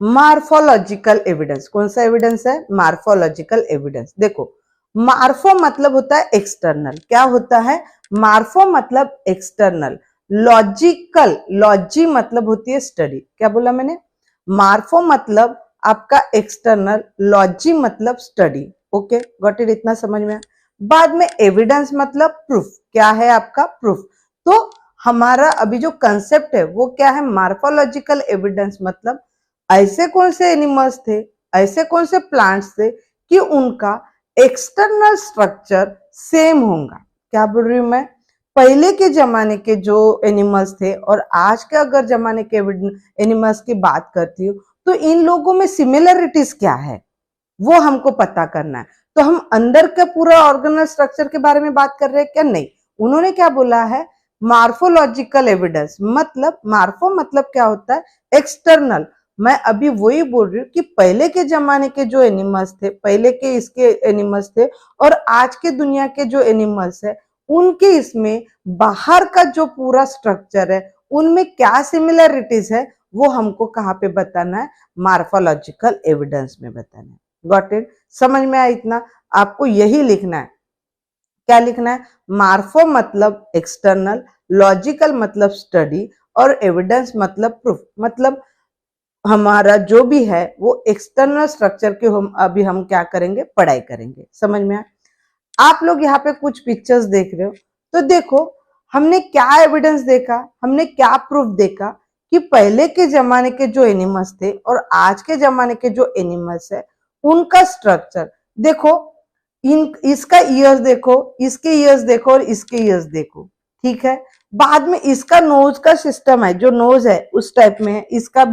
Morphological evidence. कौन सा evidence है? Morphological evidence. देखो, मार्फो मतलब होता है एक्सटर्नल। क्या होता है? मार्फो मतलब एक्सटर्नल। लॉजिकल, लॉजी मतलब होती है स्टडी। क्या बोला मैंने? मार्फो मतलब आपका एक्सटर्नल, लॉजी मतलब स्टडी। Okay, got it? इतना समझ में आया? बाद में एविडेंस मतलब प्रूफ। क्या है आपका? प्रूफ। तो हमारा अभी जो कंसेप्ट है वो क्या है? मार्फोलॉजिकल एविडेंस मतलब ऐसे कौन से एनिमल्स थे, ऐसे कौन से प्लांट्स थे कि उनका एक्सटर्नल स्ट्रक्चर सेम होगा। क्या बोल रही हूं मैं? पहले के जमाने के जो एनिमल्स थे और आज के अगर जमाने के एनिमल्स की बात करती हूँ तो इन लोगों में सिमिलरिटीज क्या है वो हमको पता करना है। तो हम अंदर का पूरा ऑर्गेनल स्ट्रक्चर के बारे में बात कर रहे हैं क्या? नहीं। उन्होंने क्या बोला है? Morphological evidence. मतलब मार्फो मतलब क्या होता है? एक्सटर्नल। मैं अभी वही बोल रही हूँ कि पहले के जमाने के जो एनिमल्स थे, पहले के इसके एनिमल्स थे और आज के दुनिया के जो एनिमल्स है उनके इसमें बाहर का जो पूरा स्ट्रक्चर है उनमें क्या सिमिलरिटीज है वो हमको कहाँ पे बताना है? मार्फोलॉजिकल एविडेंस में बताना है। Got it? समझ में आया इतना? आपको यही लिखना है। क्या लिखना है? मार्फो मतलब एक्सटर्नल, लॉजिकल मतलब स्टडी और एविडेंस मतलब प्रूफ। मतलब हमारा जो भी है वो एक्सटर्नल स्ट्रक्चर के हम क्या करेंगे? पढ़ाई करेंगे। समझ में आया? आप लोग यहाँ पे कुछ पिक्चर्स देख रहे हो तो देखो, हमने क्या एविडेंस देखा, हमने क्या प्रूफ देखा कि पहले के जमाने के जो एनिमल्स थे और आज के जमाने के जो एनिमल्स है उनका स्ट्रक्चर देखो। इसका ईयर्स देखो, इसके ईयर्स देखो और इसके ईयर्स देखो। ठीक है? बाद में इसका नोज का सिस्टम है, जो नोज है उस टाइप में है, इसका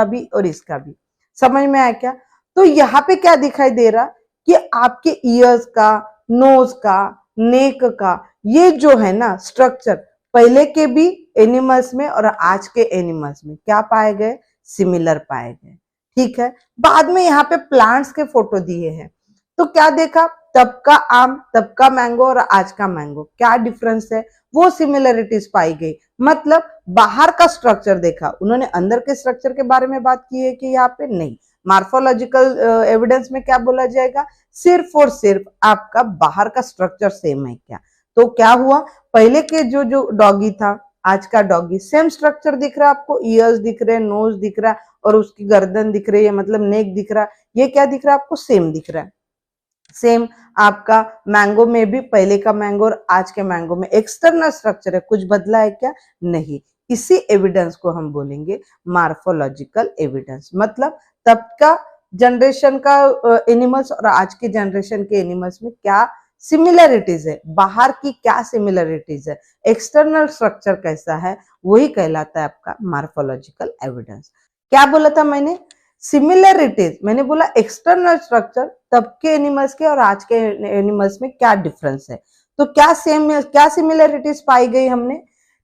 भी और इसका भी। समझ में आया क्या? तो यहाँ पे क्या दिखाई दे रहा कि आपके ईयर्स का, नोज का, नेक का, ये जो है ना स्ट्रक्चर पहले के भी एनिमल्स में और आज के एनिमल्स में क्या पाए गए? सिमिलर पाए गए। ठीक है? बाद में यहाँ पे प्लांट्स के फोटो दिए हैं तो क्या देखा? तब का आम, तब का मैंगो और आज का मैंगो क्या डिफरेंस है वो सिमिलरिटीज पाई गई। मतलब बाहर का स्ट्रक्चर देखा उन्होंने, अंदर के स्ट्रक्चर के बारे में बात की है कि यहाँ पे नहीं। मार्फोलॉजिकल एविडेंस में क्या बोला जाएगा? सिर्फ और सिर्फ आपका बाहर का स्ट्रक्चर सेम है क्या। तो क्या हुआ? पहले के जो जो डॉगी था, आज का डॉगी सेम स्ट्रक्चर दिख रहा है आपको। ईयर्स दिख रहे हैं, नोज दिख रहा है और उसकी गर्दन दिख रही है, मतलब नेक दिख रहा है। ये क्या दिख रहा है आपको? सेम दिख रहा है। सेम आपका मैंगो में भी पहले का मैंगो और आज के मैंगो में एक्सटर्नल स्ट्रक्चर है, कुछ बदला है क्या? नहीं। इसी एविडेंस को हम बोलेंगे मार्फोलॉजिकल एविडेंस। मतलब तब का जनरेशन का एनिमल्स और आज के जनरेशन के एनिमल्स में क्या सिमिलरिटीज है, बाहर की क्या सिमिलरिटीज है, एक्सटर्नल स्ट्रक्चर कैसा है, वही कहलाता है आपका मार्फोलॉजिकल एविडेंस। क्या बोला था मैंने? सिमिलरिटीज। मैंने बोला एक्सटर्नल स्ट्रक्चर तब के एनिमल्स के और आज के एनिमल्स में क्या डिफरेंस है। तो क्या सेम, क्या सिमिलरिटीज पाई गई हमने?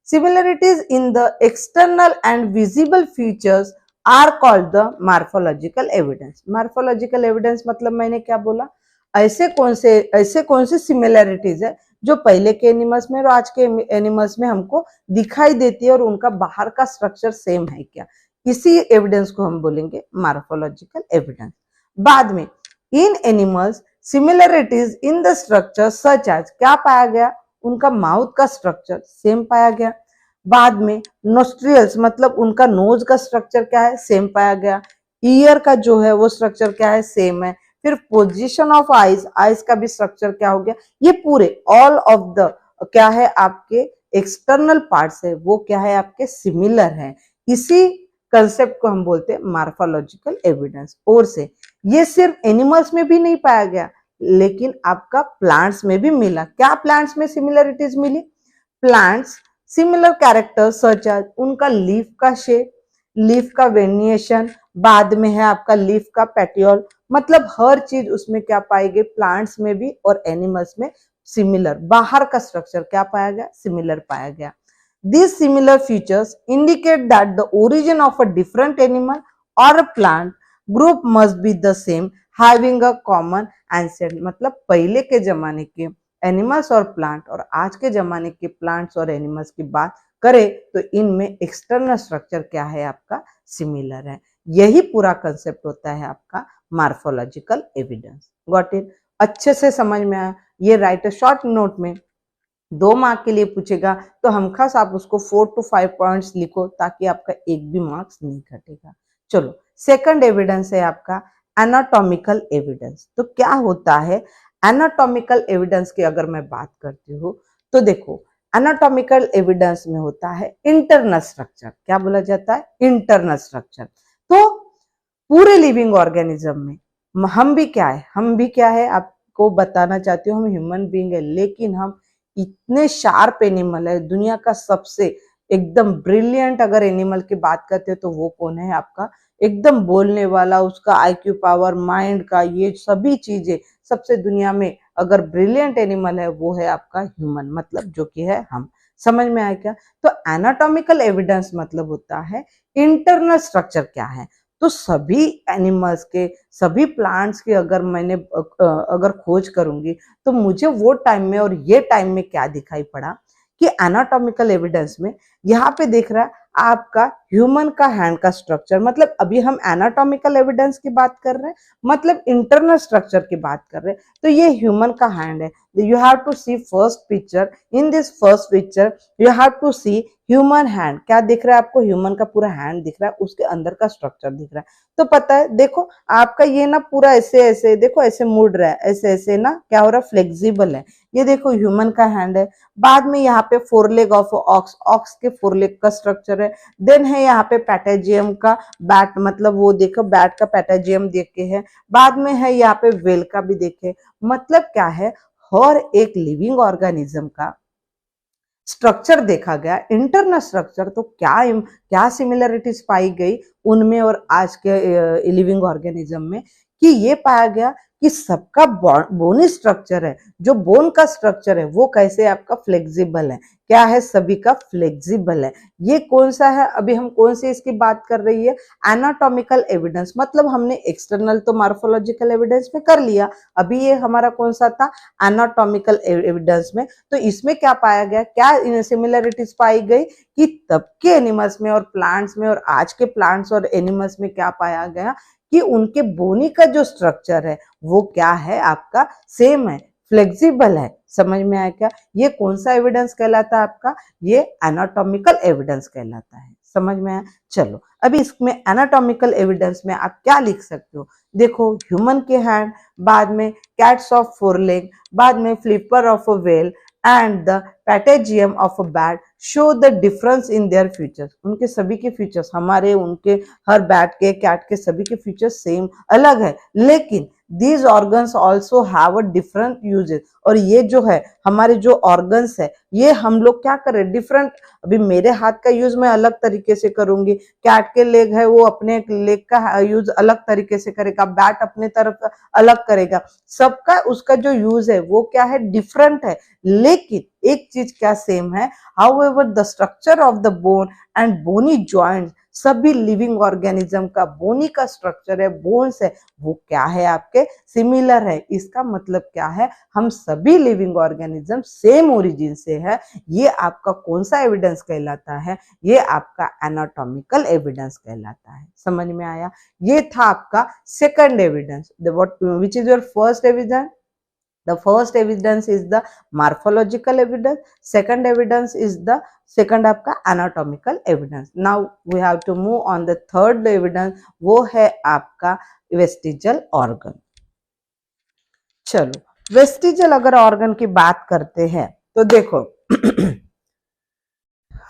Similarities in the external and visible features are called the morphological evidence. Morphological evidence मतलब मैंने क्या बोला? ऐसे कौन से सिमिलरिटीज है जो पहले के एनिमल्स में और आज के एनिमल्स में हमको दिखाई देती है और उनका बाहर का स्ट्रक्चर सेम है क्या। इसी एविडेंस को हम बोलेंगे मार्फोलॉजिकल एविडेंस। बाद में इन animals similarities in the structure such as, क्या पाया गया? उनका माउथ का स्ट्रक्चर सेम पाया गया। बाद में नोस्ट्रियल्स मतलब उनका नोज का स्ट्रक्चर क्या है? सेम पाया गया। ईयर का जो है वो स्ट्रक्चर क्या है? सेम है। फिर पोजीशन ऑफ आईज, आईज का भी स्ट्रक्चर क्या हो गया? ये पूरे ऑल ऑफ द क्या है आपके एक्सटर्नल पार्ट्स है वो क्या है आपके? सिमिलर है। इसी कंसेप्ट को हम बोलते हैं मार्फोलॉजिकल एविडेंस। और से ये सिर्फ एनिमल्स में भी नहीं पाया गया लेकिन आपका प्लांट्स में भी मिला। क्या प्लांट्स में सिमिलरिटीज मिली? Plants similar characters such as उनका लीफ का शेप, लीफ का वेरिएशन, बाद में है आपका लीफ का पेटियोल। मतलब हर चीज उसमें क्या पाई गई? प्लांट्स में भी और एनिमल्स में सिमिलर। बाहर का स्ट्रक्चर क्या पाया गया? सिमिलर पाया गया। These similar features indicate that the origin of a different animal or a plant group must be the same, having a common ancestor। मतलब पहले के जमाने के एनिमल्स और प्लांट और आज के जमाने के प्लांट्स और एनिमल्स की बात करें तो इनमें एक्सटर्नल स्ट्रक्चर क्या है आपका? सिमिलर है। यही पूरा कंसेप्ट होता है आपका मार्फोलॉजिकल एविडेंस। Got it? अच्छे से समझ में आया? ये राइट अ शॉर्ट नोट में 2 मार्क के लिए पूछेगा तो हम खास आप उसको 4 to 5 पॉइंट्स लिखो ताकि आपका एक भी मार्क्स नहीं घटेगा। चलो, सेकंड एविडेंस है आपका एनाटॉमिकल एविडेंस। तो क्या होता है एनाटॉमिकल एविडेंस की अगर मैं बात करती हूँ तो देखो, एनाटॉमिकल एविडेंस में होता है इंटरनल स्ट्रक्चर। क्या बोला जाता है? Internal structure. तो पूरे लिविंग ऑर्गेनिज्म में हम भी क्या है आपको बताना चाहती हूँ, हम ह्यूमन बीइंग है, लेकिन हम इतने शार्प एनिमल है। दुनिया का सबसे एकदम ब्रिलियंट अगर एनिमल की बात करते हैं तो वो कौन है? आपका एकदम बोलने वाला, उसका आईक्यू पावर, माइंड का, ये सभी चीजें सबसे दुनिया में अगर ब्रिलियंट एनिमल है वो है आपका ह्यूमन, मतलब जो कि है हम। समझ में आया क्या? तो एनाटॉमिकल एविडेंस मतलब होता है इंटरनल स्ट्रक्चर क्या है। तो सभी एनिमल्स के, सभी प्लांट्स की अगर मैंने अगर खोज करूंगी तो मुझे वो टाइम में और ये टाइम में क्या दिखाई पड़ा कि एनाटॉमिकल एविडेंस में यहाँ पे देख रहा है आपका ह्यूमन का हैंड का स्ट्रक्चर। मतलब अभी हम एनाटॉमिकल एविडेंस की बात कर रहे हैं, मतलब इंटरनल स्ट्रक्चर की बात कर रहे हैं। तो ये ह्यूमन का हैंड है। You have to see first picture. In this first picture you have to see human hand. क्या दिख रहा है आपको? ह्यूमन का पूरा हैंड दिख रहा है, उसके अंदर का स्ट्रक्चर दिख रहा है। तो पता है, देखो आपका ये ना पूरा ऐसे ऐसे, देखो ऐसे मुड़ रहा है, ऐसे ऐसे ना क्या हो रहा है? फ्लेक्सिबल है। ये देखो ह्यूमन का हैंड है। बाद में यहाँ पे फोरलेग ऑफ ऑक्स, ऑक्स के फोरलेग का स्ट्रक्चर है। देन है यहाँ पे पैटेजियम का बैट, मतलब वो देखो बैट का पैटेजियम देखे है। बाद में है यहाँ पे वेल का भी देखे। मतलब क्या है, हर एक लिविंग ऑर्गेनिज्म का स्ट्रक्चर देखा गया, इंटरनल स्ट्रक्चर। तो क्या सिमिलरिटीज पाई गई उनमें और आज के लिविंग ऑर्गेनिज्म में, कि ये पाया गया कि सबका बोनी स्ट्रक्चर है, जो बोन का स्ट्रक्चर है वो कैसे आपका फ्लेक्सिबल है। क्या है? सभी का फ्लेक्सिबल है। ये कौन सा है? अभी हम कौन सी इसकी बात कर रही है? Anatomical evidence. मतलब हमने एक्सटर्नल तो मार्फोलॉजिकल एविडेंस में कर लिया, अभी ये हमारा कौन सा था? एनाटॉमिकल एविडेंस में। तो इसमें क्या पाया गया, क्या सिमिलरिटीज पाई गई कि तब के एनिमल्स में और प्लांट्स में और आज के प्लांट्स और एनिमल्स में क्या पाया गया कि उनके बोनी का जो स्ट्रक्चर है वो क्या है? आपका सेम है, फ्लेक्सिबल है। समझ में आया क्या? ये कौन सा एविडेंस कहलाता है आपका? ये एनाटॉमिकल एविडेंस कहलाता है। समझ में आया? चलो, अभी इसमें एनाटॉमिकल एविडेंस में आप क्या लिख सकते हो? देखो, ह्यूमन के हैंड, बाद में कैट्स ऑफ फोर लेग, बाद में flipper of a well and the patagium of a bat show the difference in their features. उनके सभी के फीचर्स, हमारे उनके हर बैट के, कैट के सभी के फीचर्स सेम अलग है, लेकिन these organs also have a different uses. और ये जो है हमारे जो ऑर्गन्स है, ये हम लोग क्या कर रहे हैं? डिफरेंट। अभी मेरे हाथ का यूज मैं अलग तरीके से करूंगी, कैट के लेग है वो अपने लेग का यूज अलग तरीके से करेगा, बैट अपने तरफ अलग करेगा। सबका उसका जो यूज है वो क्या है? डिफरेंट है। लेकिन एक चीज क्या सेम है? However the structure of the bone and bony joints, सभी लिविंग ऑर्गेनिज्म का बोनी का स्ट्रक्चर है, बोन्स है, वो क्या है? आपके सिमिलर है। इसका मतलब क्या है? हम सभी लिविंग ऑर्गेनिज्म सेम ओरिजिन से है। ये आपका कौन सा एविडेंस कहलाता है? ये आपका एनाटॉमिकल एविडेंस कहलाता है। समझ में आया? ये था आपका second evidence. What which is your first evidence? The first evidence is the morphological evidence. Second evidence is the second आपका anatomical evidence. Now we have to move on the third evidence, वो है आपका vestigial organ. चलो, vestigial अगर organ की बात करते हैं तो देखो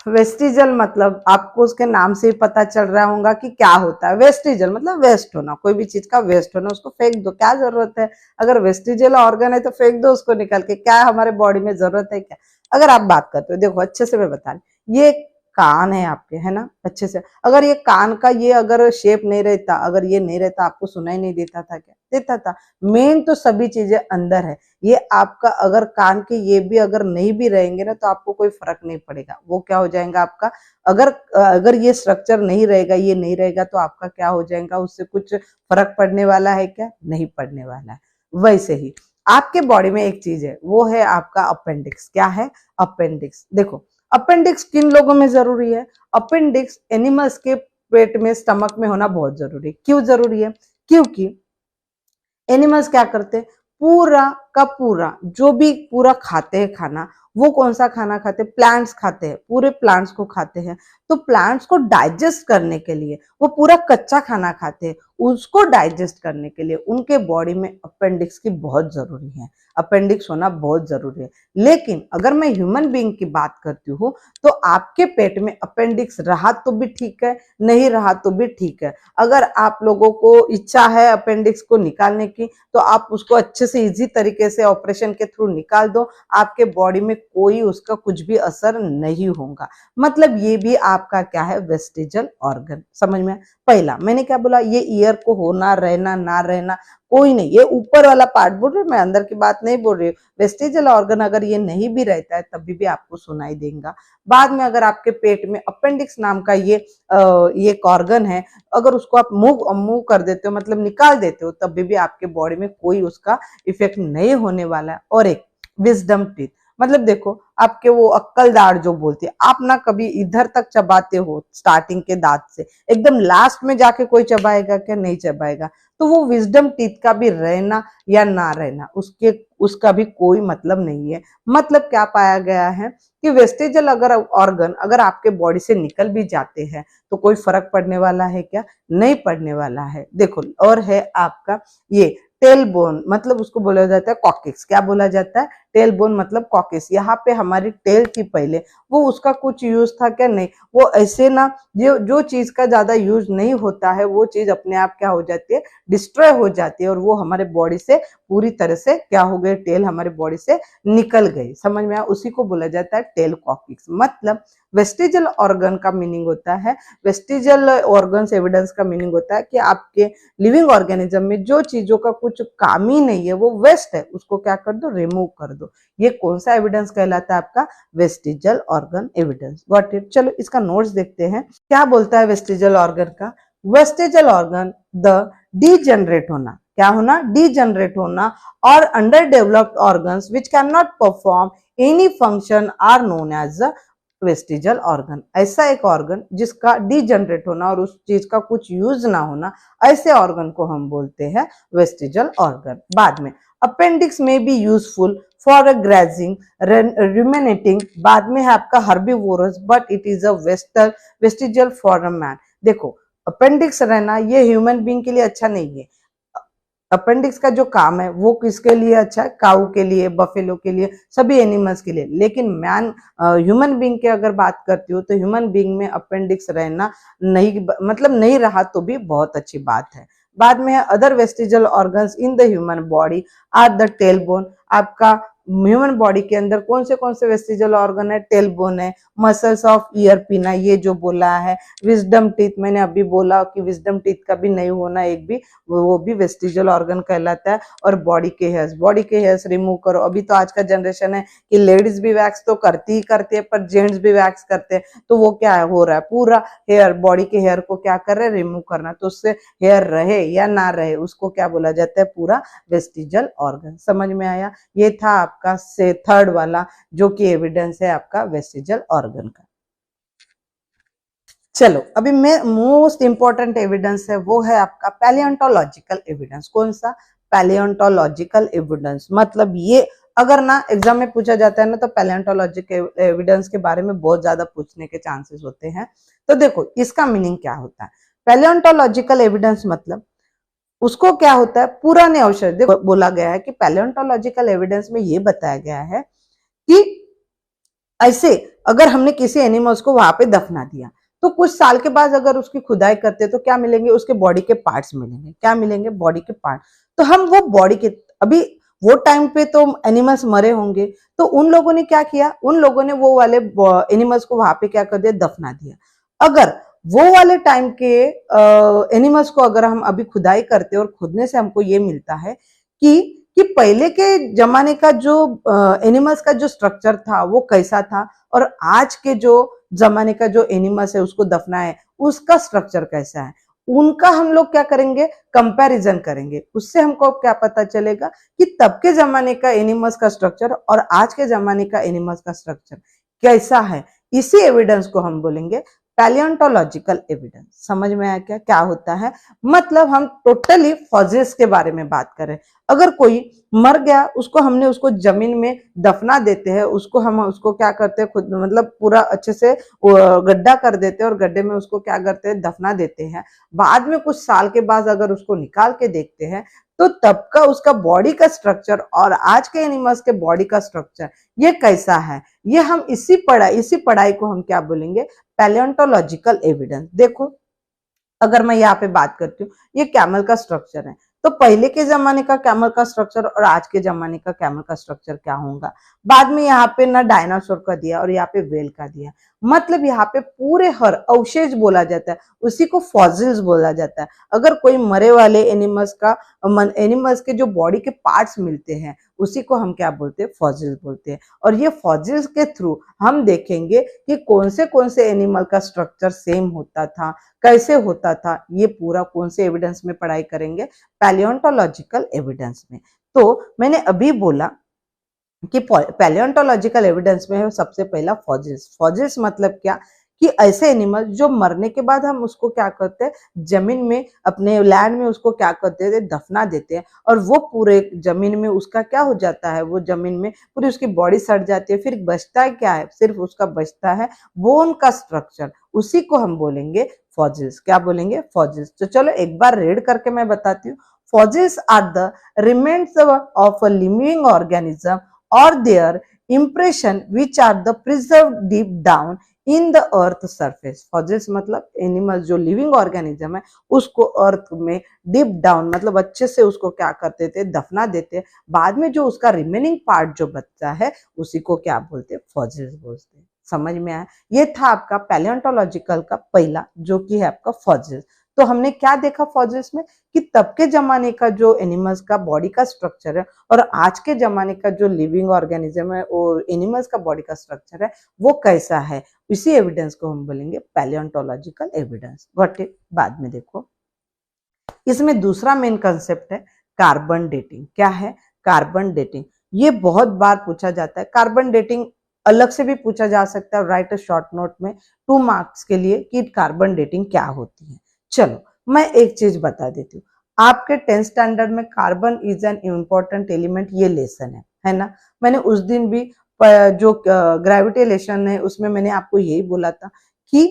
वेस्टिजल मतलब आपको उसके नाम से ही पता चल रहा होगा कि क्या होता है। वेस्टिजल मतलब वेस्ट होना, कोई भी चीज का वेस्ट होना, उसको फेंक दो, क्या जरूरत है? अगर वेस्टिजल ऑर्गन है तो फेंक दो उसको निकाल के, क्या हमारे बॉडी में जरूरत है क्या? अगर आप बात करते हो, देखो अच्छे से मैं बता रही, ये कान है आपके, है ना? अच्छे से, अगर ये कान का ये अगर शेप नहीं रहता, अगर ये नहीं रहता, आपको सुनाई नहीं देता था क्या? देता था। मेन तो सभी चीजें अंदर है। ये आपका अगर कान के ये भी अगर नहीं भी रहेंगे ना तो आपको कोई फर्क नहीं पड़ेगा। वो क्या हो जाएगा आपका? अगर ये स्ट्रक्चर नहीं रहेगा, ये नहीं रहेगा, तो आपका क्या हो जाएगा? उससे कुछ फर्क पड़ने वाला है क्या? नहीं पड़ने वाला है। वैसे ही आपके बॉडी में एक चीज है, वो है आपका अपेंडिक्स। क्या है? अपेंडिक्स। देखो, अपेंडिक्स किन लोगों में जरूरी है? अपेंडिक्स एनिमल्स के पेट में, स्टमक में होना बहुत जरूरी है। क्यों जरूरी है? क्योंकि एनिमल्स क्या करते हैं, पूरा का पूरा जो भी पूरा खाते हैं खाना, वो कौन सा खाना खाते हैं? प्लांट्स खाते हैं, पूरे प्लांट्स को खाते हैं। तो प्लांट्स को डाइजेस्ट करने के लिए वो पूरा कच्चा खाना खाते हैं, उसको डाइजेस्ट करने के लिए उनके बॉडी में अपेंडिक्स की बहुत जरूरी है, अपेंडिक्स होना बहुत जरूरी है। लेकिन अगर मैं ह्यूमन बीइंग की बात करती हूँ तो आपके पेट में अपेंडिक्स रहा तो भी ठीक है, नहीं रहा तो भी ठीक है। अगर आप लोगों को इच्छा है अपेंडिक्स को निकालने की तो आप उसको अच्छे से इजी तरीके से ऑपरेशन के थ्रू निकाल दो, आपके बॉडी में कोई उसका कुछ भी असर नहीं होगा। मतलब ये भी आपका क्या है, वेस्टिजल ऑर्गन। समझ में? पहला मैंने क्या बोला, ये ईयर को होना रहना ना रहना कोई नहीं, ये ऊपर वाला पार्ट बोल रही हूँ मैं, अंदर की बात नहीं बोल रही हूँ। वेस्टिजल ऑर्गन अगर ये नहीं भी रहता है तभी भी आपको सुनाई देगा। बाद में अगर आपके पेट में अपेंडिक्स नाम का ये एक ऑर्गन है, अगर उसको आप मूव कर देते हो, मतलब निकाल देते हो, तभी भी आपके बॉडी में कोई उसका इफेक्ट नहीं होने वाला है। और एक विजडम टीथ, मतलब देखो आपके वो अक्कल दाढ़ जो बोलती है, आप ना कभी इधर तक चबाते हो स्टार्टिंग के दांत से, एकदम लास्ट में जाके कोई चबाएगा क्या? नहीं चबाएगा। तो वो विजडम टीथ का भी रहना या ना रहना उसका भी कोई मतलब नहीं है। मतलब क्या पाया गया है कि वेस्टेजल अगर ऑर्गन अगर आपके बॉडी से निकल भी जाते हैं तो कोई फर्क पड़ने वाला है क्या? नहीं पड़ने वाला है। देखो, और है आपका ये टेल बोन, मतलब उसको बोला जाता है कॉकेक्स। क्या बोला जाता है? टेल बोन मतलब कॉकेक्स। यहाँ पे हमारी टेल थी पहले, वो उसका कुछ यूज था क्या? नहीं। वो ऐसे ना, जो चीज का ज्यादा यूज नहीं होता है वो चीज अपने आप क्या हो जाती है, डिस्ट्रॉय हो जाती है, और वो हमारे बॉडी से पूरी तरह से क्या हो गए, टेल हमारे बॉडी से निकल गई। समझ में आया? उसी को बोला जाता है टेल कॉकेक्स। मतलब वेस्टिजल ऑर्गन का मीनिंग होता है, वेस्टिजल ऑर्गन्स एविडेंस का मीनिंग होता है कि आपके लिविंग ऑर्गेनिज्म में जो चीजों का कुछ काम ही नहीं है, वो वेस्ट है, उसको क्या कर दो, रिमूव कर दो। ये कौन सा एविडेंस कहलाता है? आपका vestigial organ evidence. Got it? चलो इसका नोट्स देखते हैं। क्या बोलता है वेस्टिजल ऑर्गन का? वेस्टिजल ऑर्गन द डीजनरेट होना, क्या होना? डीजनरेट होना, और under developed organs which can not perform any function are known as vestigial organ. ऐसा एक ऑर्गन जिसका डीजनरेट होना और उस चीज का कुछ यूज ना होना, ऐसे ऑर्गन को हम बोलते हैं वेस्टिजल ऑर्गन। बाद में अपेंडिक्स में be useful for a grazing, ruminating. बाद में है आपका herbivorous, but it is a vestigial for a man. देखो, अपेंडिक्स रहना ये ह्यूमन बीइंग के लिए अच्छा नहीं है। अपेंडिक्स का जो काम है वो किसके लिए अच्छा है? काऊ के लिए, बफेलो के लिए, सभी एनिमल्स के लिए। लेकिन मैन, ह्यूमन बीइंग की अगर बात करती हूँ तो ह्यूमन बीइंग में अपेंडिक्स रहना नहीं, मतलब नहीं रहा तो भी बहुत अच्छी बात है। बाद में है other vestigial organs in the human body are the tail bone. आपका ह्यूमन बॉडी के अंदर कौन से वेस्टिजल ऑर्गन है? टेल बोन है। मसल्स ऑफ ईयर पिना, ये जो बोला है। विजडम टीथ, मैंने अभी बोला कि विजडम टीथ का भी नहीं होना एक भी, वो भी वेस्टिजल ऑर्गन कहलाता है। और बॉडी के हेयर्स रिमूव करो। अभी तो आज का जनरेशन है कि लेडीज भी वैक्स तो करती ही करती है, पर जेंट्स भी वैक्स करते हैं। तो वो क्या हो रहा है, पूरा हेयर, बॉडी के हेयर को क्या कर रहे हैं, रिमूव करना। तो उससे हेयर रहे या ना रहे उसको क्या बोला जाता है, पूरा वेस्टिजल ऑर्गन। समझ में आया? ये था आपका से थर्ड वाला जो कि एविडेंस है आपका वेस्टिजल ऑर्गन का। चलो अभी मैं मोस्ट इंपॉर्टेंट एविडेंस है वो है आपका पैलियोंटोलॉजिकल एविडेंस। कौन सा? Palaeontological evidence. मतलब ये अगर ना एग्जाम में पूछा जाता है ना तो पैलियोंटोलॉजिकल एविडेंस के बारे में बहुत ज्यादा पूछने के चांसेस होते हैं। तो देखो इसका मीनिंग क्या होता है। पैलियोंटोलॉजिकल एविडेंस मतलब उसको क्या होता है, पुराने अवशेष। देखो बोला गया है कि पैलियोंटोलॉजिकल एविडेंस में ये बताया गया है कि ऐसे अगर हमने किसी एनिमल्स को वहां पे दफना दिया तो कुछ साल के बाद अगर उसकी खुदाई करते तो क्या मिलेंगे, उसके बॉडी के पार्ट्स मिलेंगे। क्या मिलेंगे? बॉडी के पार्ट। तो हम वो बॉडी के, अभी वो टाइम पे तो एनिमल्स मरे होंगे, तो उन लोगों ने क्या किया, उन लोगों ने वो वाले एनिमल्स को वहां पे क्या कर दिया, दफना दिया। अगर वो वाले टाइम के एनिमल्स को अगर हम अभी खुदाई करते और खुदने से हमको ये मिलता है कि पहले के जमाने का जो एनिमल्स का जो स्ट्रक्चर था वो कैसा था, और आज के जो जमाने का जो एनिमल्स है उसको दफना है उसका स्ट्रक्चर कैसा है, उनका हम लोग क्या करेंगे, कंपैरिजन करेंगे। उससे हमको क्या पता चलेगा कि तब के जमाने का एनिमल्स का स्ट्रक्चर और आज के जमाने का एनिमल्स का स्ट्रक्चर कैसा है। इसी एविडेंस को हम बोलेंगे पैलियोंटोलॉजिकल एविडेंस। समझ में आया क्या क्या होता है? मतलब हम टोटली फॉसिल्स के बारे में बात कर रहे हैं। अगर कोई मर गया, उसको हमने उसको जमीन में दफना देते हैं, उसको हम उसको क्या करते हैं खुद मतलब पूरा अच्छे से गड्ढा कर देते हैं और गड्ढे में उसको क्या करते हैं दफना देते हैं। बाद में कुछ साल के बाद अगर उसको निकाल के देखते हैं तो तब का उसका बॉडी का स्ट्रक्चर और आज के एनिमल्स के बॉडी का स्ट्रक्चर ये कैसा है, ये हम इसी पढ़ाई को हम क्या बोलेंगे? Palaeontological evidence. देखो अगर मैं यहाँ पे बात करती हूँ, ये कैमल का स्ट्रक्चर है, तो पहले के जमाने का कैमल का स्ट्रक्चर और आज के जमाने का कैमल का स्ट्रक्चर क्या होगा? बाद में यहाँ पे ना डायनासोर का दिया और यहाँ पे वेल का दिया। मतलब यहाँ पे पूरे हर अवशेष बोला जाता है, उसी को फॉसिल्स बोला जाता है। अगर कोई मरे वाले एनिमल्स के जो बॉडी के पार्ट्स मिलते हैं, उसी को हम क्या बोलते हैं? फॉसिल्स बोलते हैं। और ये फॉसिल्स के थ्रू हम देखेंगे कि कौन से एनिमल का स्ट्रक्चर सेम होता था, कैसे होता था, ये पूरा कौन से एविडेंस में पढ़ाई करेंगे? पैलियोंटोलॉजिकल एविडेंस में। तो मैंने अभी बोला कि पैलियोंटोलॉजिकल एविडेंस में है सबसे पहला फॉसिल्स। फॉसिल्स मतलब क्या? कि ऐसे एनिमल जो मरने के बाद हम उसको क्या करते हैं? जमीन में अपने लैंड में उसको क्या करते हैं? दफना देते हैं और वो पूरे जमीन में उसका क्या हो जाता है? वो जमीन में पूरी उसकी बॉडी सड़ जाती है। फिर बचता है क्या है? सिर्फ उसका बचता है बोन का स्ट्रक्चर, उसी को हम बोलेंगे फॉसिल्स। क्या बोलेंगे? फॉसिल्स। तो चलो एक बार रीड करके मैं बताती हूँ। Fossils are the remains of a living organism or their impression which are the preserved deep down in the earth surface। Fossils मतलब एनिमल जो लिविंग ऑर्गेनिज्म है उसको अर्थ में डीप डाउन मतलब अच्छे से उसको क्या करते थे? दफना देते। बाद में जो उसका रिमेनिंग पार्ट जो बचता है उसी को क्या बोलते हैं? फॉसिल्स बोलते हैं। समझ में आया? ये था आपका पैलियोंटोलॉजिकल का पहला जो कि है आपका फॉसिल्स। तो हमने क्या देखा फॉसिल्स में? कि तब के जमाने का जो एनिमल्स का बॉडी का स्ट्रक्चर है और आज के जमाने का जो लिविंग ऑर्गेनिज्म है और एनिमल्स का बॉडी का स्ट्रक्चर है वो कैसा है, इसी एविडेंस को हम बोलेंगे पैलियोंटोलॉजिकल एविडेंस। Got it? बाद में देखो इसमें दूसरा मेन कंसेप्ट है कार्बन डेटिंग। क्या है? Carbon dating. ये बहुत बार पूछा जाता है। कार्बन डेटिंग अलग से भी पूछा जा सकता है, राइट अ शॉर्ट नोट में 2 मार्क्स के लिए कि कार्बन डेटिंग क्या होती है। चलो मैं एक चीज बता देती हूँ, आपके 10th स्टैंडर्ड में carbon is an important element ये लेसन है ना? मैंने उस दिन भी जो ग्रेविटेशन है उसमें मैंने आपको यही बोला था कि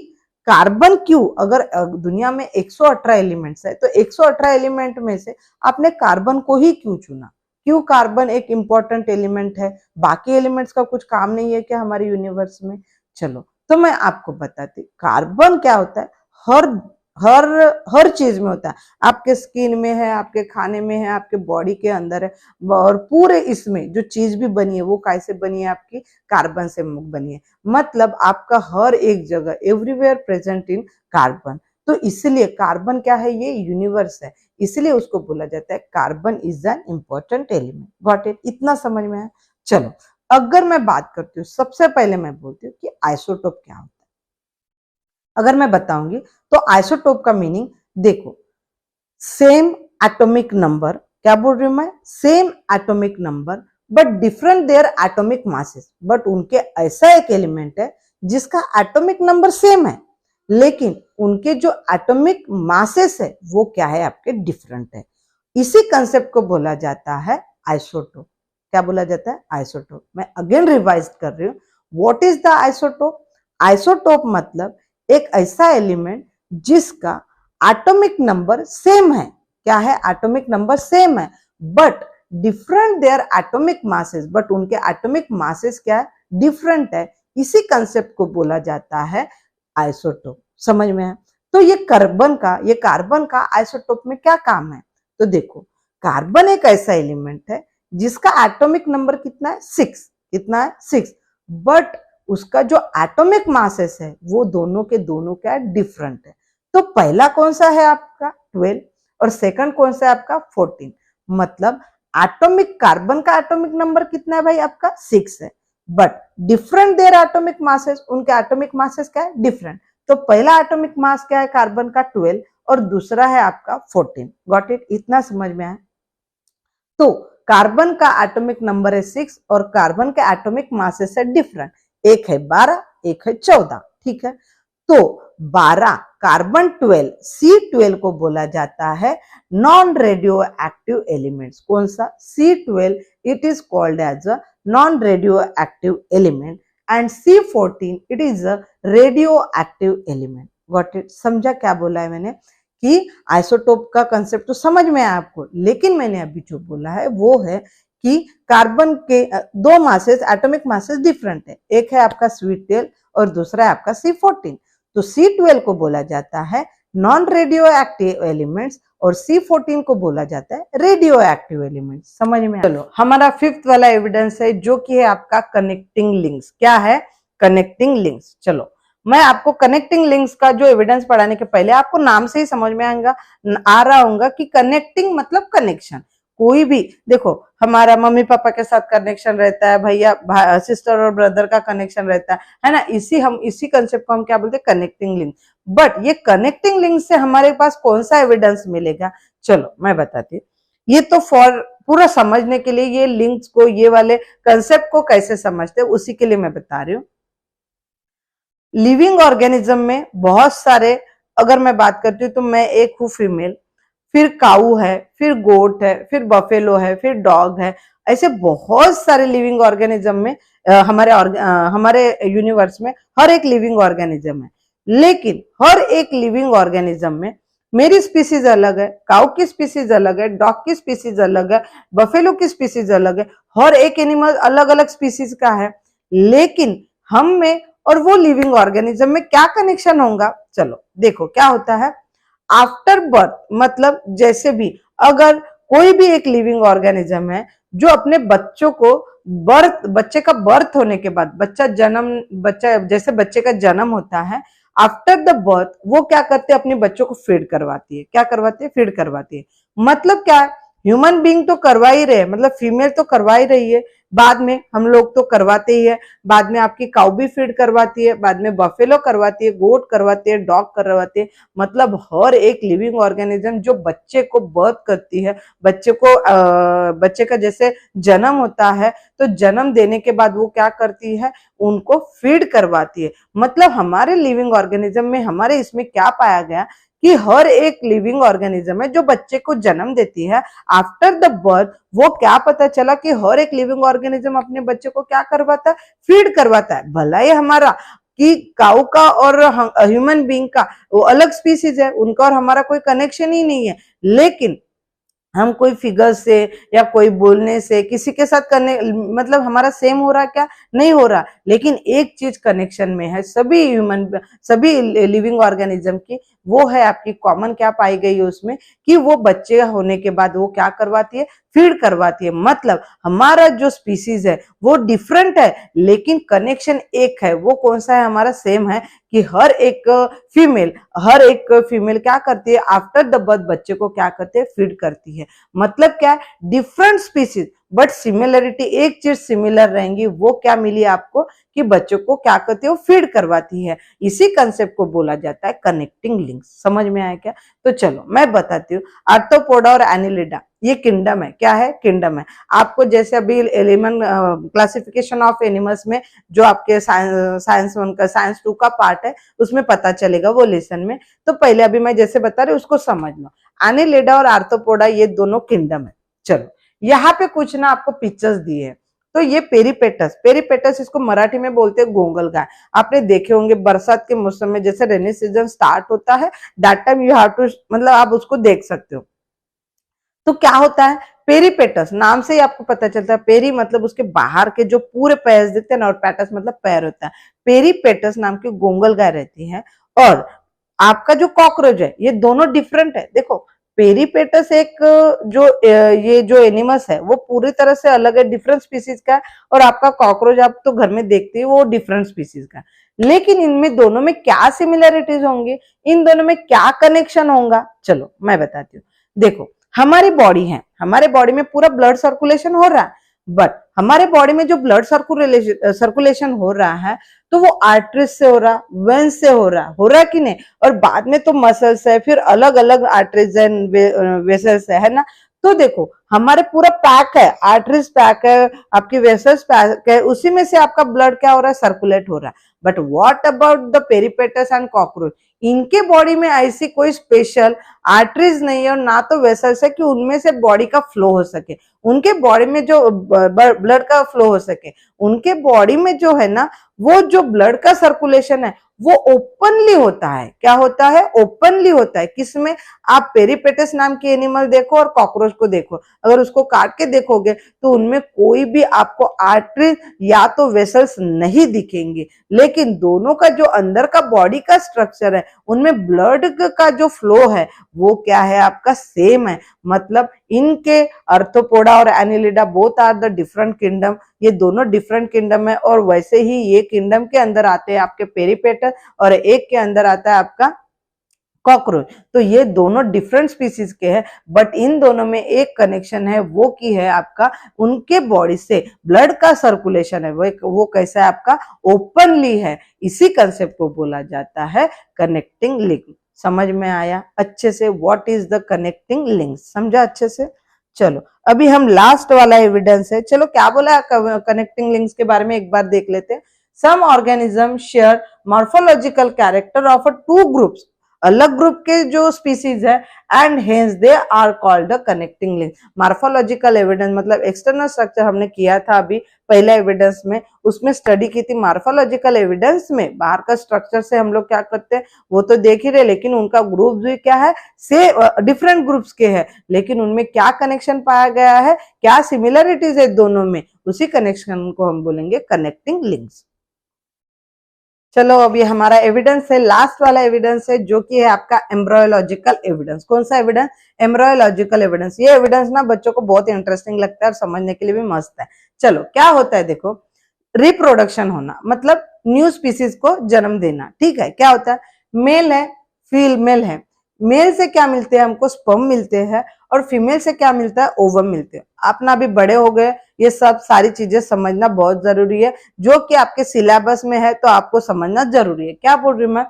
कार्बन क्यों, अगर दुनिया में 118 एलिमेंट्स है तो 118 एलिमेंट में से आपने कार्बन को ही क्यों चुना? क्यों कार्बन एक इंपॉर्टेंट एलिमेंट है? बाकी एलिमेंट्स का कुछ काम नहीं है क्या हमारे यूनिवर्स में? चलो तो मैं आपको बताती, कार्बन क्या होता है? हर हर हर चीज में होता है। आपके स्किन में है, आपके खाने में है, आपके बॉडी के अंदर है, और पूरे इसमें जो चीज भी बनी है वो कैसे बनी है? आपकी कार्बन से बनी है। मतलब आपका हर एक जगह एवरीवेयर प्रेजेंट इन कार्बन। तो इसलिए कार्बन क्या है? ये यूनिवर्स है, इसलिए उसको बोला जाता है carbon is an important element. Got it? इतना समझ में आया? चलो अगर मैं बात करती हूँ, सबसे पहले मैं बोलती हूँ कि आइसोटोप क्या होता है। अगर मैं बताऊंगी तो आइसोटोप का मीनिंग देखो, सेम एटॉमिक नंबर। क्या बोल रही हूं मैं? Same atomic number but different their atomic masses. But उनके ऐसा एक एलिमेंट है जिसका एटॉमिक नंबर सेम है लेकिन उनके जो एटॉमिक मासेस है वो क्या है? आपके डिफरेंट है। इसी कंसेप्ट को बोला जाता है आइसोटोप। क्या बोला जाता है? आइसोटोप। मैं अगेन रिवाइज कर रही हूँ, what is the isotope? Isotope मतलब एक ऐसा एलिमेंट जिसका एटॉमिक नंबर सेम है। क्या है? एटॉमिक नंबर सेम है but different their atomic masses. But उनके एटॉमिक मासेस क्या है? डिफरेंट है। इसी कंसेप्ट को बोला जाता है आइसोटोप। समझ में है? तो ये कार्बन का आइसोटोप में क्या काम है? तो देखो, कार्बन एक ऐसा एलिमेंट है जिसका एटॉमिक नंबर कितना है? 6। कितना है? 6। बट उसका जो एटॉमिक मासेस है वो दोनों के दोनों क्या है? डिफरेंट है। तो पहला कौन सा है आपका? 12 और सेकंड कौन सा है आपका? 14। मतलब एटॉमिक कार्बन का एटॉमिक नंबर कितना है भाई? आपका 6 है but different their atomic masses. उनके एटॉमिक मासेस क्या है? डिफरेंट। तो पहला एटॉमिक मास क्या है कार्बन का? 12 और दूसरा है आपका 14। Got it? इतना समझ में आया? तो कार्बन का एटॉमिक नंबर है 6 और कार्बन के एटॉमिक मासेस है डिफरेंट। एक है 12, एक है 14। ठीक है? तो 12 कार्बन 12 C12 को बोला जाता है नॉन रेडियो एक्टिव एलिमेंट्स। कौन सा? C12 it is called as a non radio active element and C14 it is a radio active element. Got it? समझा क्या बोला है मैंने कि आइसोटोप का कंसेप्ट तो समझ में आया आपको, लेकिन मैंने अभी जो बोला है वो है कि कार्बन के दो मासेस, एटॉमिक मासेस डिफरेंट है। एक है आपका C12 और दूसरा है आपका C14। तो C12 को बोला जाता है नॉन रेडियो एक्टिव एलिमेंट्स और C14 को बोला जाता है रेडियो एक्टिव एलिमेंट्स। समझ में? चलो हमारा फिफ्थ वाला एविडेंस है जो कि है आपका कनेक्टिंग लिंक्स। क्या है? Connecting links. चलो मैं आपको कनेक्टिंग लिंक्स का जो एविडेंस पढ़ाने के पहले आपको नाम से ही समझ में आ रहा होगा कि कनेक्टिंग मतलब कनेक्शन। कोई भी देखो, हमारा मम्मी पापा के साथ कनेक्शन रहता है, भैया सिस्टर और ब्रदर का कनेक्शन रहता है ना। इसी कंसेप्ट को हम क्या बोलते हैं? Connecting link. बट ये कनेक्टिंग लिंक से हमारे पास कौन सा एविडेंस मिलेगा? चलो मैं बताती हूँ। ये तो पूरा समझने के लिए ये लिंक्स को, ये वाले कंसेप्ट को कैसे समझते हैं उसी के लिए मैं बता रही हूँ। लिविंग ऑर्गेनिज्म में बहुत सारे, अगर मैं बात करती हूँ तो मैं एक हूँ फीमेल, फिर काऊ है, फिर गोट है, फिर बफेलो है, फिर डॉग है। ऐसे बहुत सारे लिविंग ऑर्गेनिज्म में हमारे यूनिवर्स में हर एक लिविंग ऑर्गेनिज्म है। लेकिन हर एक लिविंग ऑर्गेनिज्म में मेरी स्पीसीज अलग है, काऊ की स्पीसीज अलग है, डॉग की स्पीसीज अलग है, बफेलो की स्पीसीज अलग है। हर एक एनिमल अलग अलग स्पीसीज का है। लेकिन हम में और वो लिविंग ऑर्गेनिज्म में क्या कनेक्शन होगा? चलो देखो क्या होता है। आफ्टर बर्थ मतलब जैसे भी अगर कोई भी एक लिविंग ऑर्गेनिज्म है जो अपने बच्चों को बच्चे का बर्थ होने के बाद, जैसे बच्चे का जन्म होता है, आफ्टर द बर्थ वो क्या करते हैं? अपने बच्चों को फीड करवाती है। क्या करवाती है? फीड करवाती है। मतलब क्या है? ह्यूमन बीइंग तो करवा ही रहे, मतलब फीमेल तो करवा ही रही है, बाद में हम लोग तो करवाते ही है, बाद में आपकी काऊ भी फीड करवाती है, बाद में बफेलो करवाती है, गोट करवाती है, डॉग करवाती है। मतलब हर एक लिविंग ऑर्गेनिज्म जो बच्चे को बर्थ करती है, बच्चे का जैसे जन्म होता है तो जन्म देने के बाद वो क्या करती है? उनको फीड करवाती है। मतलब हमारे लिविंग ऑर्गेनिज्म में, हमारे इसमें क्या पाया गया कि हर एक लिविंग ऑर्गेनिज्म है जो बच्चे को जन्म देती है, आफ्टर द बर्थ वो क्या पता चला कि हर एक लिविंग ऑर्गेनिज्म अपने बच्चे को क्या करवाता है? फीड करवाता है। भला ही हमारा कि काऊ का और ह्यूमन बीइंग का वो अलग स्पीसीज है, उनका और हमारा कोई कनेक्शन ही नहीं है, लेकिन हम कोई फिगर से या कोई बोलने से किसी के साथ करने, मतलब हमारा सेम हो रहा क्या? नहीं हो रहा। लेकिन एक चीज कनेक्शन में है सभी लिविंग ऑर्गेनिज्म की, वो है आपकी कॉमन क्या पाई गई है उसमें कि वो बच्चे होने के बाद वो क्या करवाती है? फीड करवाती है। मतलब हमारा जो स्पीसीज है वो डिफरेंट है, लेकिन कनेक्शन एक है। वो कौन सा है? हमारा सेम है कि हर एक फीमेल क्या करती है? आफ्टर द बर्थ बच्चे को क्या करती है? फीड करती है। मतलब क्या है? डिफरेंट स्पीसीज बट सिमिलरिटी, एक चीज सिमिलर रहेंगी, वो क्या मिली आपको कि बच्चों को क्या करती है? वो फीड करवाती है। इसी कंसेप्ट को बोला जाता है कनेक्टिंग लिंक्स। समझ में आया क्या? तो चलो मैं बताती हूँ। आर्थ्रोपोडा और एनिलिडा ये किंगडम है। क्या है? किंगडम है। आपको जैसे अभी एलिमेंट क्लासिफिकेशन ऑफ एनिमल्स में जो आपके साइंस 1 का, साइंस 2 का पार्ट है, उसमें पता चलेगा वो लेसन में। तो पहले अभी मैं जैसे बता रही हूँ उसको समझ लो। एनिलिडा और आर्थ्रोपोडा ये दोनों किंगडम है। चलो यहाँ पे कुछ ना आपको पिक्चर्स दिए हैं। तो ये पेरीपेटस इसको मराठी में बोलते हैं गोंगल गाय। आपने देखे होंगे बरसात के मौसम में जैसे रेनी सीजन स्टार्ट होता है, that time you have to, मतलब आप उसको देख सकते हो। तो क्या होता है? पेरीपेटस नाम से ही आपको पता चलता है। पेरी मतलब उसके बाहर के जो पूरे पैर दिखते हैं ना, और पेटस मतलब पैर होता है। पेरीपेटस नाम की गोंगल गाय रहती है। और आपका जो कॉकरोच है, ये दोनों डिफरेंट है। देखो पेरीपेटस एक ये जो एनिमल्स है वो पूरी तरह से अलग है, डिफरेंट स्पीसीज का है। और आपका कॉकरोच आप तो घर में देखते हो, वो डिफरेंट स्पीसीज का है। लेकिन इनमें दोनों में क्या सिमिलरिटीज होंगी? इन दोनों में क्या कनेक्शन होगा? चलो मैं बताती हूँ। देखो हमारी बॉडी है, हमारे बॉडी में पूरा ब्लड सर्कुलेशन हो रहा है, बट हमारे बॉडी में जो ब्लड सर्कुलेशन हो रहा है तो वो आर्टरीज से हो रहा, वेन्स से हो रहा कि नहीं? और बाद में तो मसल्स है, फिर अलग अलग आर्टरीज एंड वेसल्स है ना। तो देखो हमारे पूरा पैक है, आर्टरीज पैक है, आपकी वेसल्स पैक है, उसी में से आपका ब्लड क्या हो रहा है? सर्कुलेट हो रहा है। But what about the peripatus and cockroach? इनके बॉडी में ऐसी कोई स्पेशल आर्टरीज नहीं है और ना तो वेसल्स है कि उनमें से बॉडी का फ्लो हो सके, उनके बॉडी में जो ब्लड का फ्लो हो सके। उनके बॉडी में जो है ना, वो जो ब्लड का सर्कुलेशन है वो ओपनली होता है। क्या होता है? ओपनली होता है। किसमें? आप पेरिपेटस नाम की एनिमल देखो और कॉकरोच को देखो, अगर उसको काट के देखोगे तो उनमें कोई भी आपको आर्टरी या तो वेसल्स नहीं दिखेंगे, लेकिन दोनों का जो अंदर का बॉडी का स्ट्रक्चर है उनमें ब्लड का जो फ्लो है वो क्या है आपका? सेम है। मतलब इनके अर्थोपोडा और Annelida both are the different kingdom, ये दोनों डिफरेंट किंगडम है। और वैसे ही ये किंगडम के अंदर आते हैं आपके पेरिपेटस और एक के अंदर आता है आपका कॉकरोच। तो ये दोनों डिफरेंट स्पीसीज के हैं, बट इन दोनों में एक कनेक्शन है, वो की है आपका उनके बॉडी से ब्लड का सर्कुलेशन है वो कैसा है आपका? ओपनली है। इसी कंसेप्ट को बोला जाता है कनेक्टिंग लिंक। समझ में आया अच्छे से? What is the connecting link? समझा अच्छे से? चलो अभी हम लास्ट वाला एविडेंस है। चलो क्या बोला कनेक्टिंग लिंक्स के बारे में एक बार देख लेते हैं। Some organism share morphological character of two groups, अलग ग्रुप के जो स्पीसीज है, and hence they are called the connecting link. Morphological evidence मतलब एक्सटर्नल स्ट्रक्चर हमने किया था अभी पहले एविडेंस में, उसमें स्टडी की थी। मॉर्फोलॉजिकल एविडेंस में बाहर का स्ट्रक्चर से हम लोग क्या करते हैं वो तो देख ही रहे, लेकिन उनका ग्रुप भी क्या है? से डिफरेंट ग्रुप्स के हैं, लेकिन उनमें क्या कनेक्शन पाया गया है, क्या सिमिलरिटीज है दोनों में, उसी कनेक्शन को हम बोलेंगे कनेक्टिंग लिंक्स। चलो अभी हमारा एविडेंस है, लास्ट वाला एविडेंस है जो कि है आपका एम्ब्रियोलॉजिकल एविडेंस। कौन सा एविडेंस? Embryological evidence. ये एविडेंस ना बच्चों को बहुत इंटरेस्टिंग लगता है और समझने के लिए भी मस्त है। चलो क्या होता है देखो, रिप्रोडक्शन होना मतलब न्यू स्पीसीज को जन्म देना। ठीक है, क्या होता है? मेल है, फीमेल है। मेल से क्या मिलते हैं हमको? स्पर्म मिलते हैं, और फीमेल से क्या मिलता है? ओवम मिलते हैं। आप ना अभी बड़े हो गए, ये सब सारी चीजें समझना बहुत जरूरी है, जो कि आपके सिलेबस में है तो आपको समझना जरूरी है। क्या बोल रही हूं मैं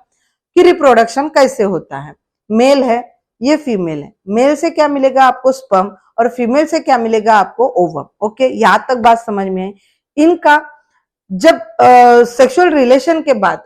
कि रिप्रोडक्शन कैसे होता है। मेल है, ये फीमेल है। मेल से क्या मिलेगा आपको? स्पर्म, और फीमेल से क्या मिलेगा आपको? ओवम। ओके, यहां तक बात समझ में आई। इनका जब सेक्सुअल रिलेशन के बाद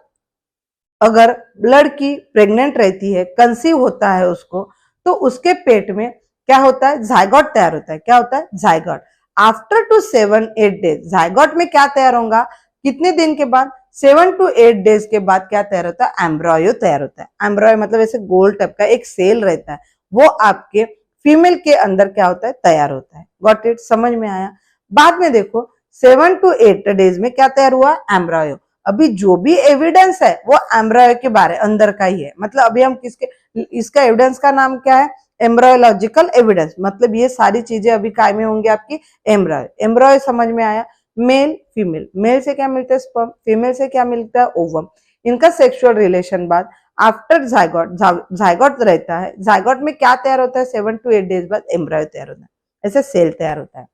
अगर लड़की प्रेग्नेंट रहती है, कंसीव होता है उसको, तो उसके पेट में क्या होता है? जायगोट तैयार होता है। क्या होता है? Zygote. After two 7-8 days zygote में क्या तैयार होगा? कितने दिन के बाद? 7 to 8 डेज के बाद क्या तैयार होता है? एम्ब्रॉयो तैयार होता है। एम्ब्रॉयो मतलब ऐसे गोल टाइप का एक सेल रहता है, वो आपके फीमेल के अंदर क्या होता है? तैयार होता है। Got it? समझ में आया? बाद में देखो 7 to 8 डेज में क्या तैयार हुआ? एम्ब्रॉयो। अभी जो भी एविडेंस है वो एम्ब्रॉयो के बारे अंदर का ही है। मतलब अभी हम किसके, इसका एविडेंस का नाम क्या है? Embryological evidence. मतलब ये सारी चीजें अभी काय में होंगी आपकी? एम्ब्रॉयो। एम्ब्रॉयो समझ में आया? मेल फीमेल, मेल से क्या मिलता है? स्पर्म, फीमेल से क्या मिलता है? ओवम। इनका सेक्सुअल रिलेशन बाद आफ्टर जायगोट, जायगोट रहता है। जायगोट में क्या तैयार होता है? 7 to 8 डेज बाद एम्ब्रॉयो तैयार होता है, ऐसे सेल तैयार होता है।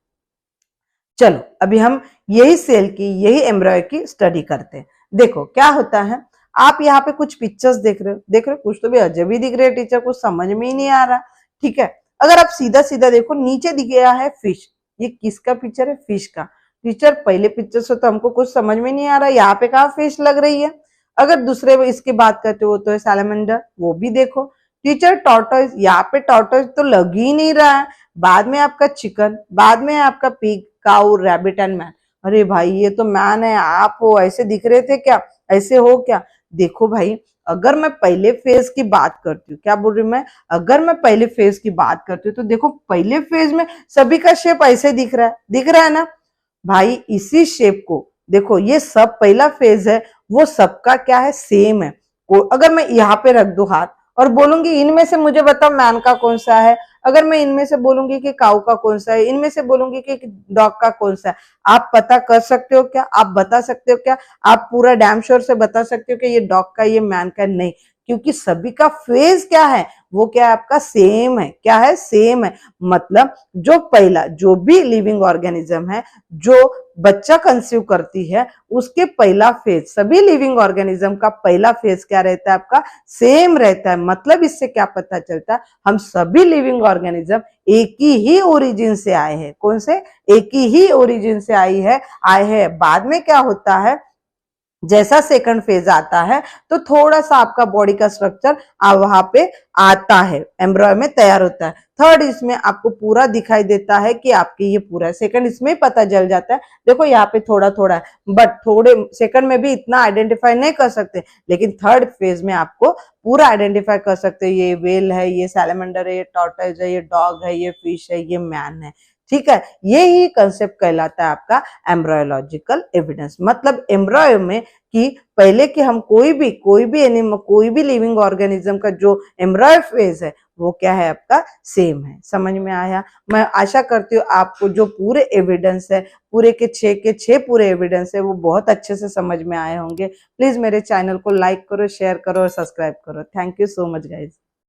चलो अभी हम यही सेल की, यही एम्ब्रॉयो की स्टडी करते हैं। देखो क्या होता है, आप यहाँ पे कुछ पिक्चर्स देख रहे हो, कुछ तो भी अजब ही दिख रहे हैं टीचर, कुछ समझ में ही नहीं आ रहा। ठीक है, अगर आप सीधा सीधा देखो, नीचे दिख गया है फिश। ये किसका पिक्चर है? फिश का। टीचर पहले पिक्चर से तो हमको कुछ समझ में नहीं आ रहा, यहाँ पे कहाँ फिश लग रही है। अगर दूसरे इसकी बात करते हो तो है सैलमेंडर, वो भी देखो। टीचर टॉर्टोइज, यहाँ पे टॉर्टोइज तो लग ही नहीं रहा है। बाद में आपका चिकन, बाद में आपका pig, cow, rabbit and man. अरे भाई ये तो मैन है, आप हो ऐसे दिख रहे थे क्या? ऐसे हो क्या? देखो भाई, अगर मैं पहले फेज की बात करती हूँ, क्या बोल रही हूँ मैं, अगर मैं पहले फेज की बात करती हूँ तो देखो पहले फेज में सभी का शेप ऐसे दिख रहा है ना भाई। इसी शेप को देखो, ये सब पहला फेज है, वो सबका क्या है? सेम है। अगर मैं यहाँ पे रख दू हाथ और बोलूंगी इनमें से मुझे बताओ मैन का कौन सा है, अगर मैं इनमें से बोलूंगी कि काऊ का कौन सा है, इनमें से बोलूंगी कि डॉग का कौन सा है, आप पता कर सकते हो क्या? आप बता सकते हो क्या? आप पूरा डैम श्योर से बता सकते हो कि ये डॉग का, ये मैन का? नहीं, क्योंकि सभी का फेज क्या है? वो क्या है आपका? सेम है। क्या है? सेम है। मतलब जो पहला, जो भी लिविंग ऑर्गेनिज्म है, जो बच्चा कंसीव करती है, उसके पहला फेज, सभी लिविंग ऑर्गेनिज्म का पहला फेज क्या रहता है आपका? सेम रहता है। मतलब इससे क्या पता चलता है? हम सभी लिविंग ऑर्गेनिज्म एक ही ओरिजिन से आए हैं। कौन से? एक ही ओरिजिन से आए हैं। बाद में क्या होता है? जैसा सेकंड फेज आता है तो थोड़ा सा आपका बॉडी का स्ट्रक्चर वहां पे आता है, एम्ब्रॉय में तैयार होता है। थर्ड इसमें आपको पूरा दिखाई देता है कि आपके ये पूरा है। सेकंड इसमें पता चल जाता है, देखो यहाँ पे थोड़ा थोड़ा है, बट थोड़े सेकंड में भी इतना आइडेंटिफाई नहीं कर सकते, लेकिन थर्ड फेज में आपको पूरा आइडेंटिफाई कर सकते हैं। ये वेल है, ये सैलमेंडर है, ये टॉर्टोइज है, ये डॉग है, ये फिश है, ये मैन है। ठीक है, ये ही कंसेप्ट कहलाता है आपका एम्ब्रोयोलॉजिकल एविडेंस। मतलब एम्ब्रॉयो में कि पहले कि हम कोई भी एनिमल, कोई भी लिविंग ऑर्गेनिज्म का जो एम्ब्रॉयो फेज है वो क्या है, आपका सेम है। समझ में आया? मैं आशा करती हूँ आपको जो पूरे एविडेंस है, पूरे के छह पूरे एविडेंस है, वो बहुत अच्छे से समझ में आए होंगे। प्लीज मेरे चैनल को लाइक करो, शेयर करो और सब्सक्राइब करो। Thank you so much guys.